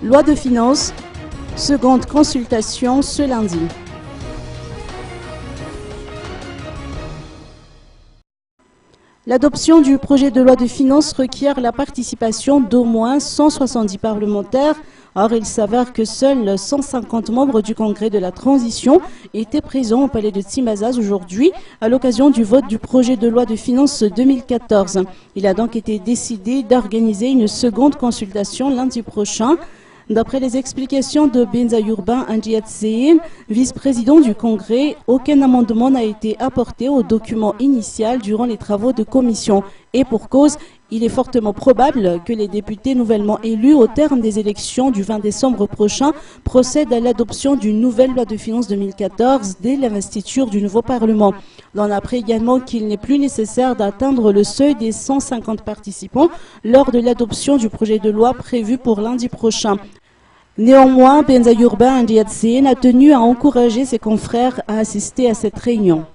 Loi de finances, seconde consultation ce lundi. L'adoption du projet de loi de finances requiert la participation d'au moins 170 parlementaires. Or, il s'avère que seuls 150 membres du Congrès de la Transition étaient présents au palais de Timazaz aujourd'hui à l'occasion du vote du projet de loi de finances 2014. Il a donc été décidé d'organiser une seconde consultation lundi prochain. D'après les explications de Benzayourban Andiatseen, vice-président du Congrès, aucun amendement n'a été apporté au document initial durant les travaux de commission. Et pour cause, il est fortement probable que les députés nouvellement élus au terme des élections du 20 décembre prochain procèdent à l'adoption d'une nouvelle loi de finances 2014 dès l'investiture du nouveau Parlement. On apprend également qu'il n'est plus nécessaire d'atteindre le seuil des 150 participants lors de l'adoption du projet de loi prévu pour lundi prochain. Néanmoins, Benzayourban Andiatseen a tenu à encourager ses confrères à assister à cette réunion.